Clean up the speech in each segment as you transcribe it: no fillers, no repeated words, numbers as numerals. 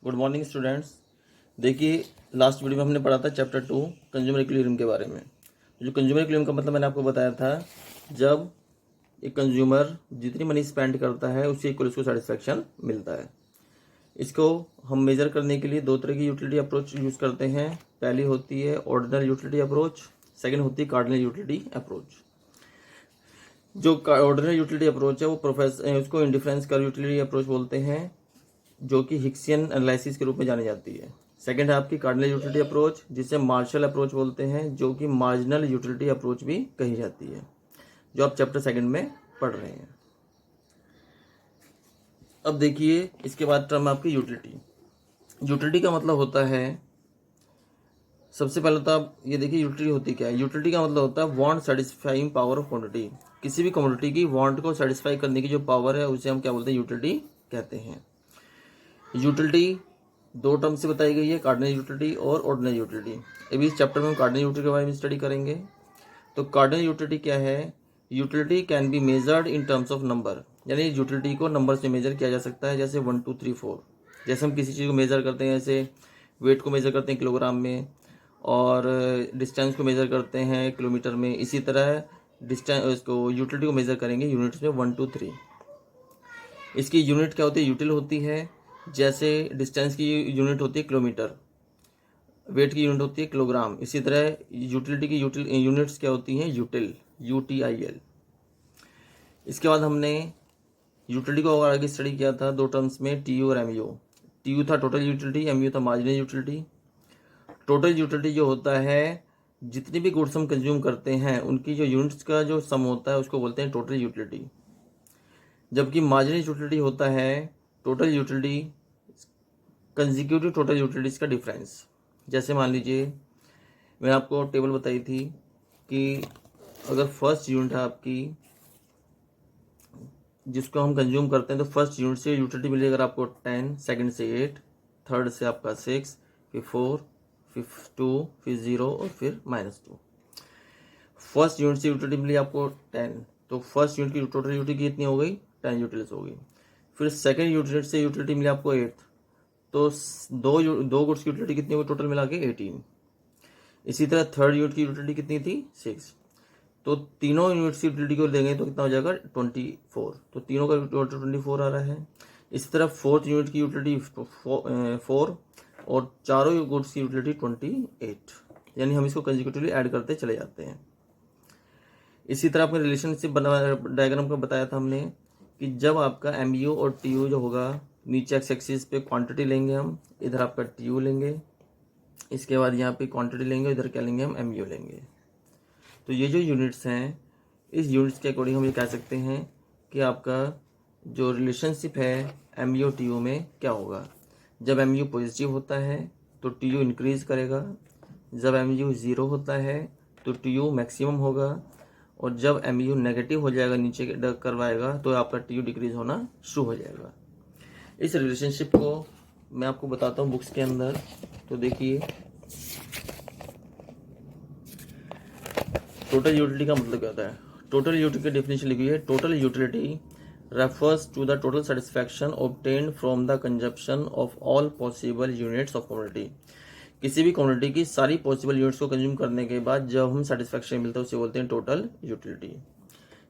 Good morning students. देखिए, last video में हमने पढ़ा था चैप्टर 2 कंज्यूमर इक्विलिब्रियम के बारे में। जो कंज्यूमर इक्विलिब्रियम का मतलब मैंने आपको बताया था, जब एक कंज्यूमर जितनी मनी स्पेंड करता है उससे इक्वल उसको सेटिस्फैक्शन मिलता है। इसको हम मेजर करने के लिए दो तरह की यूटिलिटी अप्रोच यूज़ करते हैं। पहली होती है ऑर्डिनल यूटिलिटी अप्रोच, सेकेंड होती है कार्डिनल यूटिलिटी अप्रोच। जो ऑर्डिनल यूटिलिटी अप्रोच है वो उसको इंडिफरेंस कर्व यूटिलिटी अप्रोच बोलते हैं, जो कि हिक्सियन एनालिसिस के रूप में जानी जाती है। सेकंड है आपकी कार्डिनल यूटिलिटी अप्रोच, जिसे मार्शल अप्रोच बोलते हैं, जो कि मार्जिनल यूटिलिटी अप्रोच भी कही जाती है, जो आप चैप्टर सेकंड में पढ़ रहे हैं। अब देखिए, इसके बाद टर्म आपकी यूटिलिटी। यूटिलिटी का मतलब होता है, सबसे पहले तो आप ये देखिए यूटिलिटी होती क्या है। यूटिलिटी का मतलब होता है want satisfying power of quantity. किसी भी कमोडिटी की वांट को सेटिस्फाई करने की जो पावर है उसे हम क्या बोलते हैं, यूटिलिटी कहते हैं। यूटिलिटी दो टर्म से बताई गई है, कार्डिनल यूटिलिटी और ऑर्डिनल यूटिलिटी। अभी इस चैप्टर में हम कार्डिनल यूटिलिटी के बारे में स्टडी करेंगे। तो कार्डिनल यूटिलिटी क्या है? Utility can be measured in terms of number, यानी यूटिलिटी को नंबर से मेजर किया जा सकता है, जैसे 1 2 3 4। जैसे हम किसी चीज़ को मेजर करते हैं, जैसे वेट को मेजर करते हैं किलोग्राम में, और डिस्टेंस को मेजर करते हैं किलोमीटर में। इसी तरह डिस्टेंस इसको यूटिलिटी को मेजर करेंगे यूनिट्स में 1 2 3। इसकी यूनिट क्या होती है? यूटिल होती है। जैसे डिस्टेंस की यूनिट होती है किलोमीटर, वेट की यूनिट होती है किलोग्राम। इसी तरह यूटिलिटी की यूनिट्स क्या होती हैं? यूटिल, UTIL। इसके बाद हमने यूटिलिटी को और आगे स्टडी किया था दो टर्म्स में, TU और MU। TU था टोटल यूटिलिटी, MU था मार्जिनल यूटिलिटी। टोटल यूटिलिटी जो होता है, जितनी भी गुड्स हम कंज्यूम करते हैं उनकी जो यूनिट्स का जो सम होता है उसको बोलते हैं टोटल यूटिलिटी। जबकि मार्जिनल यूटिलिटी होता है total utility consecutive total utilities का डिफरेंस। जैसे मान लीजिए, मैंने आपको टेबल बताई थी कि अगर फर्स्ट यूनिट है आपकी जिसको हम कंज्यूम करते हैं, तो फर्स्ट यूनिट से यूटिलिटी मिली अगर आपको 10, सेकंड से 8, थर्ड से आपका 6, फिर 4, फिर 2, फिर 0 और फिर -2। फर्स्ट यूनिट से यूटिलिटी मिली आपको 10, तो फर्स्ट यूनिट की टोटल यूटिलिटी कितनी हो गई? 10 यूटिलिटीज हो गई। फिर सेकंड यूनिट से यूटिलिटी मिली आपको 8, तो दो गुड्स की यूटिलिटी कितनी होगी टोटल मिला के? 18। इसी तरह थर्ड यूनिट की यूटिलिटी कितनी थी? 6। तो तीनों यूनिट्स की यूटिलिटी को देंगे तो कितना हो जाएगा? 24। तो तीनों का टोटल 24 आ रहा है। इसी तरह फोर्थ यूनिट की यूटिलिटी 4 और चारों गुड्स की यूटिलिटी 28, यानी हम इसको कंसेक्यूटिवली ऐड करते चले जाते हैं। इसी तरह अपने रिलेशनशिप डायग्राम का बताया था हमने कि जब आपका MU और TU जो होगा, नीचे एक्स एक्सिस पे क्वांटिटी लेंगे हम, इधर आपका TU लेंगे, इसके बाद यहाँ पे क्वांटिटी लेंगे, इधर क्या लेंगे हम? MU लेंगे। तो ये जो यूनिट्स हैं, इस यूनिट्स के अकॉर्डिंग हम ये कह सकते हैं कि आपका जो रिलेशनशिप है MU TU में क्या होगा। जब MU पॉजिटिव होता है तो TU इंक्रीज करेगा, जब MU 0 होता है तो TU मैक्सिमम होगा, और जब MU नेगेटिव हो जाएगा, नीचे करवाएगा, तो आपका TU डिक्रीज होना शुरू हो जाएगा। इस रिलेशनशिप को मैं आपको बताता हूँ बुक्स के अंदर। तो देखिए, टोटल यूटिलिटी का मतलब क्या होता है? टोटल यूटिलिटी की डेफिनेशन लिखी है, total utility refers to the total satisfaction obtained from the consumption of all possible units of commodity. किसी भी कमोडिटी की सारी पॉसिबल यूनिट्स को कंज्यूम करने के बाद जब हम सेटिस्फैक्शन मिलता है उसे बोलते हैं टोटल यूटिलिटी।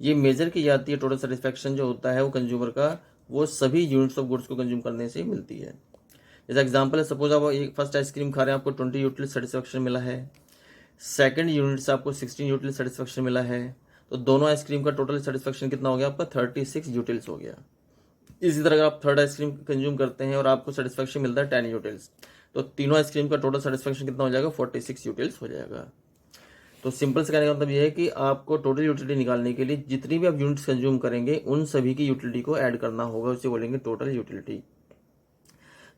ये मेजर की जाती है, टोटल सेटिस्फैक्शन जो होता है वो कंज्यूमर का, वो सभी यूनिट्स ऑफ गुड्स को कंज्यूम करने से मिलती है। जैसे एग्जाम्पल है, सपोज आप एक फर्स्ट आइसक्रीम खा रहे हैं, आपको 20 यूटिलिटी सेटिस्फैक्शन मिला है, सेकंड यूनिट से आपको 16 यूटिल सेटिस्फैक्शन मिला है, तो दोनों आइसक्रीम का टोटल सेटिस्फैक्शन कितना हो गया आपका? 36 यूटिल्स हो गया। इसी तरह अगर आप थर्ड आइसक्रीम कंज्यूम करते हैं और आपको सेटिस्फैक्शन मिलता है 10 यूटिल्स, तो तीनों आइसक्रीम का टोटल सेटिस्फैक्शन कितना हो जाएगा? 46 यूटिल्स हो जाएगा। तो सिंपल से कहने का मतलब यह है कि आपको टोटल यूटिलिटी निकालने के लिए जितनी भी आप यूनिट्स कंज्यूम करेंगे उन सभी की यूटिलिटी को ऐड करना होगा, उसे बोलेंगे टोटल यूटिलिटी।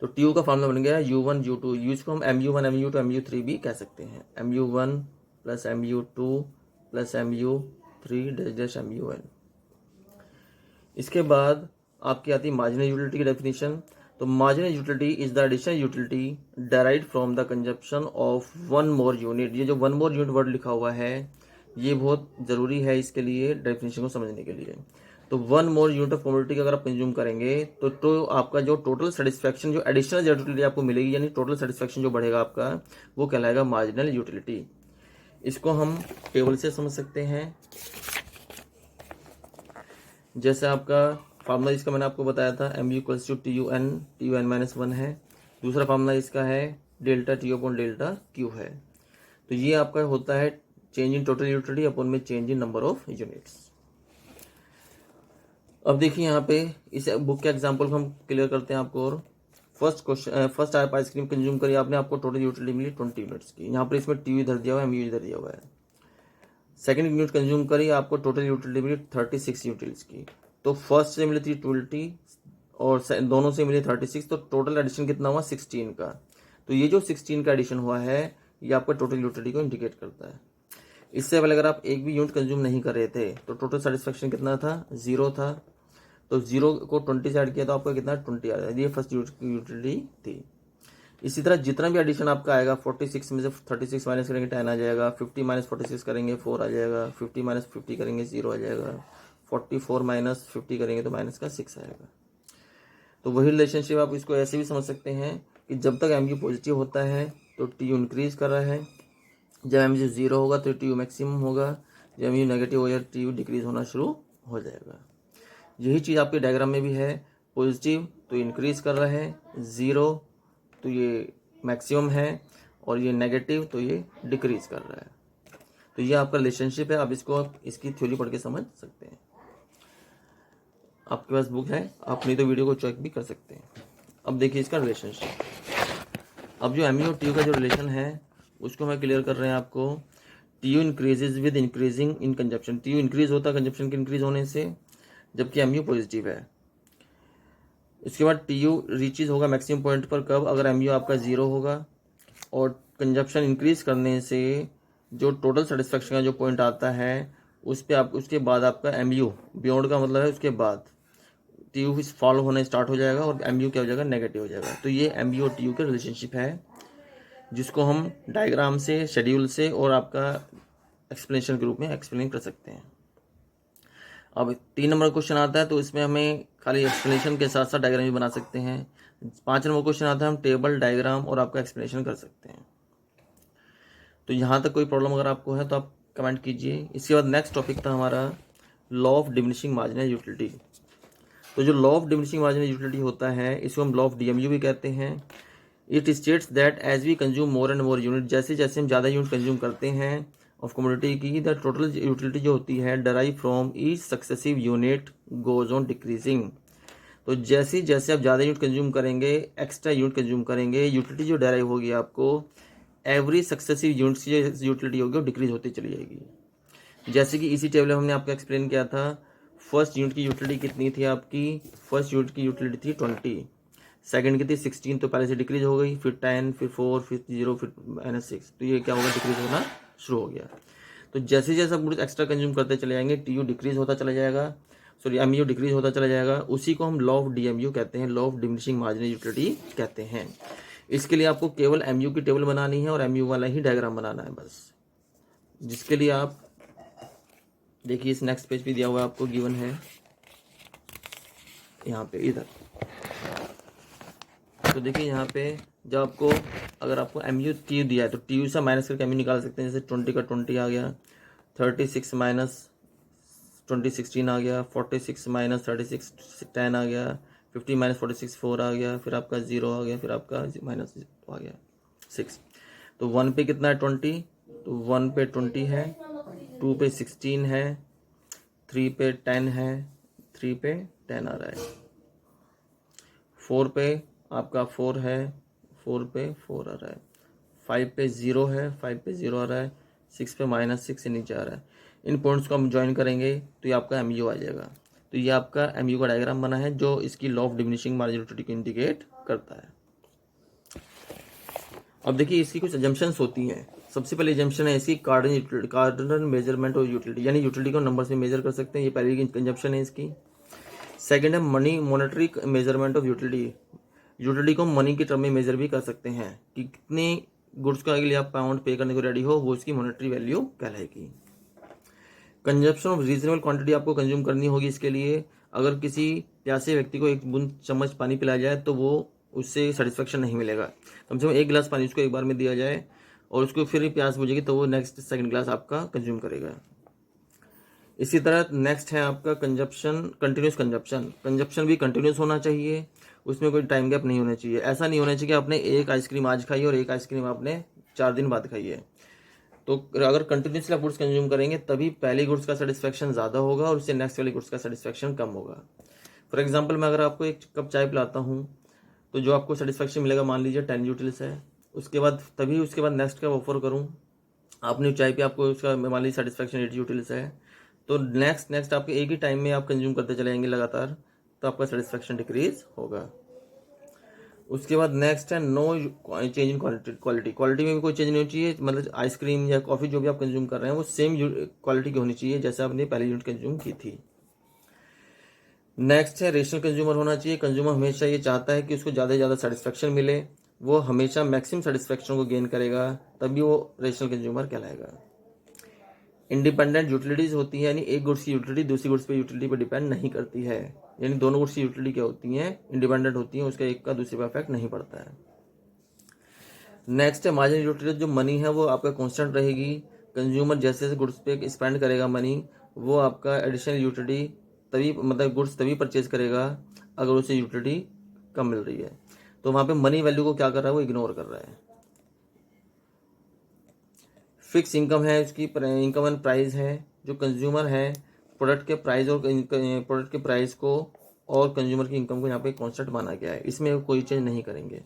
तो TU का फॉर्मूला बन गया U1 U2, इसको हम MU1 MU2 MU3 भी कह सकते हैं। MU1 plus MU2 plus MU3 dash MUN। इसके बाद आपकी आती है मार्जिनल यूटिलिटी की डेफिनेशन। तो marginal utility is the additional utility derived from the consumption of one more unit. ये जो वन मोर यूनिट वर्ड लिखा हुआ है ये बहुत ज़रूरी है इसके लिए, डेफिनेशन को समझने के लिए। तो 1 मोर यूनिट ऑफ कमोडिटी अगर आप कंज्यूम करेंगे तो आपका जो टोटल सेटिस्फैक्शन, जो एडिशनल यूटिलिटी आपको मिलेगी, यानी टोटल सेटिस्फैक्शन जो बढ़ेगा आपका, वो कहलाएगा मार्जिनल यूटिलिटी। इसको हम टेबल से समझ सकते हैं। जैसे आपका फार्मूला इसका मैंने आपको बताया था, MU equals to TUN minus 1 है। दूसरा फार्मूला इसका है delta TU upon delta Q है। तो ये आपका होता है change in total utility upon में change in number of units. अब देखिए यहाँ पे इस बुक के एग्जांपल को हम क्लियर करते हैं आपको। और फर्स्ट आप आइसक्रीम कंज्यूम करिए आपने, आपको टोटल यूटिलिटी मिली 20 यूनिट्स की। यहाँ पर इसमें TU इधर दिया हुआ है, MU इधर दिया हुआ है। सेकेंड यूनिट कंज्यूम करिए, आपको टोटल यूटिलिटी मिली 36 यूनिट्स की। तो फर्स्ट से मिली थी 20 और दोनों से मिली 36, तो टोटल एडिशन कितना हुआ 16 का। तो ये जो 16 का एडिशन हुआ है ये आपका टोटल यूटिलिटी को इंडिकेट करता है। इससे पहले अगर आप एक भी यूनिट कंज्यूम नहीं कर रहे थे तो टोटल सेटिस्फेक्शन कितना था, 0 था। तो 0 को 20 से ऐड किया तो आपका कितना 20 आ जाएगा। ये फर्स्ट यूटिलिटी थी। इसी तरह जितना भी एडिशन आपका आएगा, 46 में से 36 माइनस करेंगे 10 आ जाएगा, 50 माइनस 46 करेंगे 4 आ जाएगा, 50 माइनस 50 करेंगे 0 आ जाएगा, 44 माइनस 50 करेंगे तो माइनस का 6 आएगा। तो वही रिलेशनशिप आप इसको ऐसे भी समझ सकते हैं कि जब तक MU पॉजिटिव होता है तो TU इंक्रीज कर रहा है, जब MU 0 होगा तो TU मैक्सिमम होगा, जब MU नेगेटिव हो जाए TU डिक्रीज होना शुरू हो जाएगा। यही चीज़ आपके डायग्राम में भी है, पॉजिटिव तो इंक्रीज कर रहा है, 0 तो ये मैक्सिमम है, और ये नेगेटिव तो ये डिक्रीज कर रहा है। तो ये आपका रिलेशनशिप है। आप इसको इसकी थ्योरी पढ़ के समझ सकते हैं। आपके पास बुक है, आप नहीं तो वीडियो को चेक भी कर सकते हैं। अब देखिए इसका रिलेशनशिप। अब जो MU और TU का जो रिलेशन है उसको मैं क्लियर कर रहे हैं आपको। TU increases with increasing in consumption. TU increase होता है कंजप्शन के इंक्रीज होने से, जबकि MU पॉजिटिव है। इसके बाद TU रीचेज होगा मैक्सिमम पॉइंट पर कब, अगर MU आपका 0 होगा, और कंजप्शन इंक्रीज करने से जो टोटल सेटिस्फेक्शन का जो पॉइंट आता है उस पे आप उसके बाद आपका MU बियॉन्ड का मतलब है उसके बाद TU फॉलो होना स्टार्ट हो जाएगा और MU क्या हो जाएगा, नेगेटिव हो जाएगा। तो ये MU और TU का रिलेशनशिप है, जिसको हम डायग्राम से, शेड्यूल से और आपका एक्सप्लेनेशन के रूप में एक्सप्लेन कर सकते हैं। अब 3 नंबर क्वेश्चन आता है तो इसमें हमें खाली एक्सप्लेनेशन के साथ साथ डायग्राम भी बना सकते हैं। 5 नंबर क्वेश्चन आता है हम टेबल, डायग्राम और आपका एक्सप्लेनेशन कर सकते हैं। तो यहाँ तक कोई प्रॉब्लम अगर आपको है तो आप कमेंट कीजिए। इसके बाद नेक्स्ट टॉपिक था हमारा law of diminishing marginal utility. तो जो law of diminishing marginal utility होता है इसको हम लॉ ऑफ DMU भी कहते हैं। It states that as we consume more and more unit, जैसे जैसे हम ज़्यादा यूनिट कंज्यूम करते हैं ऑफ कमोडिटी की, द टोटल यूटिलिटी जो होती है derived from each successive unit goes on decreasing. तो जैसे जैसे आप ज़्यादा यूनिट कंज्यूम करेंगे, एक्स्ट्रा यूनिट कंज्यूम करेंगे, यूटिलिटी जो डराइव होगी आपको एवरी सक्सेसिव यूनिट की जो यूटिलिटी होगी वो डिक्रीज होती चली जाएगी। जैसे कि इसी टेबल में हमने आपको एक्सप्लेन किया था, फर्स्ट यूनिट की यूटिलिटी कितनी थी आपकी, फर्स्ट यूनिट की यूटिलिटी थी 20, सेकंड की थी 16, तो पहले से डिक्रीज हो गई, फिर 10, फिर 4, फिर 0, फिर -6, तो ये क्या होगा, डिक्रीज होना शुरू हो गया। तो जैसे जैसे आप एक्स्ट्रा कंज्यूम करते चले जाएंगे TU डिक्रीज होता चला जाएगा, सॉरी MU डिक्रीज होता चला जाएगा। उसी को हम लॉ ऑफ DMU कहते हैं, law of diminishing marginal utility कहते हैं। इसके लिए आपको केवल MU की टेबल बनानी है और MU वाला ही डायग्राम बनाना है बस, जिसके लिए आप देखिए इस नेक्स्ट पेज पे दिया हुआ आपको गिवन है यहाँ पे इधर। तो देखिए यहाँ पे जब आपको अगर आपको MU TU दिया है तो TU से माइनस करके MU निकाल सकते हैं। जैसे 20 का 20 आ गया, 36 माइनस 20 16 आ गया, 46 माइनस 36 10 आ गया, 50 माइनस 46 4 आ गया, फिर आपका 0 आ गया, फिर आपका माइनस आ गया 6। तो 1 पे कितना है 20, तो 1 पे 20 है, 2 पे 16 है, 3 पे 10 है, 3 पे 10 आ रहा है, 4 पे आपका 4 है, 4 पे 4 आ रहा है, 5 पे 0 है, 5 पे 0 आ रहा है, 6 पे -6 से नीचे आ रहा है। इन पॉइंट्स को हम ज्वाइन करेंगे तो ये आपका MU आ जाएगा। तो ये आपका MU का डायग्राम बना है जो इसकी law of diminishing marginal utility को इंडिकेट करता है। अब देखिए इसकी कुछ एजम्पशंस होती हैं। सबसे पहले एजम्पशन है इसकी कार्डिनल मेजरमेंट और यूटिलिटी, यानी यूटिलिटी को नंबर से मेजर कर सकते हैं, ये पहली कंजप्शन है इसकी। सेकंड है money monetary measurement of utility, utility को मनी के टर्म में मेजर भी कर सकते हैं कि कितने गुड्स के लिए आप पाउंड पे करने को रेडी हो, वो इसकी मॉनेटरी वैल्यू कहलाएगी। कंजप्शन ऑफ रीजनेबल क्वांटिटी आपको कंज्यूम करनी होगी। इसके लिए अगर किसी प्यासे व्यक्ति को 1 बूंद चम्मच पानी पिलाया जाए तो वो उससे सेटिस्फेक्शन नहीं मिलेगा। कम से कम 1 गिलास पानी उसको एक बार में दिया जाए और उसको फिर प्यास बुझेगी तो वो नेक्स्ट सेकंड गिलास आपका कंज्यूम करेगा। इसी तरह नेक्स्ट है आपका कंजप्शन, कंटिन्यूस कंजप्शन। कंजप्शन भी कंटिन्यूस होना चाहिए, उसमें कोई टाइम गैप नहीं होना चाहिए। ऐसा नहीं होना चाहिए कि आपने एक आइसक्रीम आज खाई और एक आइसक्रीम आपने 4 दिन बाद खाई है। तो अगर कंटिन्यूसली आप गुड्स कंज्यूम करेंगे तभी पहले गुड्स का सेटिस्फेक्शन ज़्यादा होगा और उससे नेक्स्ट वाले गुड्स का सेटिस्फेक्शन कम होगा। फॉर एग्जाम्पल मैं अगर आपको 1 कप चाय पिलाता हूँ तो जो आपको सेटिस्फेक्शन मिलेगा मान लीजिए 10 यूटिल्स है, उसके बाद नेक्स्ट का ऑफर करूँ, आपने चाय पे आपको उसका मान लीजिए सेटिस्फेक्शन 8 यूटिल्स है, तो नेक्स्ट आपके एक ही टाइम में आप कंज्यूम करते चले जाएंगे लगातार, तो आपका सेटिस्फेक्शन डिक्रीज होगा। उसके बाद नेक्स्ट है नो चेंज इन क्वालिटी में भी कोई चेंज नहीं होनी चाहिए। मतलब आइसक्रीम या कॉफ़ी जो भी आप कंज्यूम कर रहे हैं वो सेम क्वालिटी की होनी चाहिए जैसे आपने पहले यूनिट कंज्यूम की थी। नेक्स्ट है रेशनल कंज्यूमर होना चाहिए। कंज्यूमर हमेशा ये चाहता है कि उसको ज़्यादा से ज़्यादा सेटिस्फेक्शन मिले, वो हमेशा मैक्सिमम सेटिस्फेक्शन को गेन करेगा, तभी वो रेशनल कंज्यूमर कहलाएगा। इंडिपेंडेंट यूटिलिटीज होती है, यानी एक गुड्स की यूटिलिटी दूसरी गुड्स पे यूटिलिटी पर डिपेंड नहीं करती है। यानी दोनों गुड्स की यूटिलिटी क्या होती हैं, इंडिपेंडेंट होती हैं, उसका एक का दूसरे पर इफेक्ट नहीं पड़ता है। नेक्स्ट है मार्जिनल यूटिलिटी। जो मनी है वो आपका कांस्टेंट रहेगी। कंज्यूमर जैसे जैसे गुड्स पे स्पेंड करेगा मनी, वो आपका एडिशनल यूटिलिटी तभी मतलब गुड्स तभी परचेज करेगा अगर उसे यूटिलिटी कम मिल रही है। तो वहाँ पे मनी वैल्यू को क्या कर रहा है, वो इग्नोर कर रहा है। फिक्स इनकम है, उसकी इनकम एंड प्राइस है। जो कंज्यूमर है प्रोडक्ट के प्राइस और प्रोडक्ट के प्राइस को और कंज्यूमर की इनकम को यहाँ पे कांस्टेंट माना गया है, इसमें कोई चेंज नहीं करेंगे।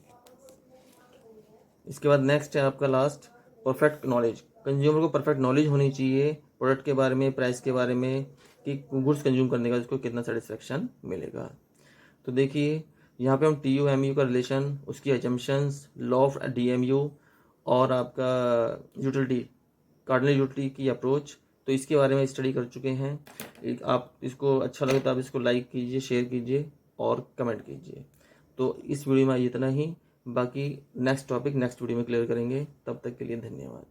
इसके बाद नेक्स्ट है आपका लास्ट, परफेक्ट नॉलेज। कंज्यूमर को परफेक्ट नॉलेज होनी चाहिए प्रोडक्ट के बारे में, प्राइस के बारे में, कि गुड्स कंज्यूम करने का उसको कितना सेटिस्फेक्शन मिलेगा। तो देखिए यहाँ पे हम TU-MU का रिलेशन, उसकी एजम्पशंस, लॉ ऑफ DMU और आपका यूटिलिटी, कार्डिनल यूटिलिटी की अप्रोच, तो इसके बारे में स्टडी कर चुके हैं। आप इसको अच्छा लगे तो आप इसको लाइक कीजिए, शेयर कीजिए और कमेंट कीजिए। तो इस वीडियो में इतना ही, बाकी नेक्स्ट टॉपिक नेक्स्ट वीडियो में क्लियर करेंगे। तब तक के लिए धन्यवाद।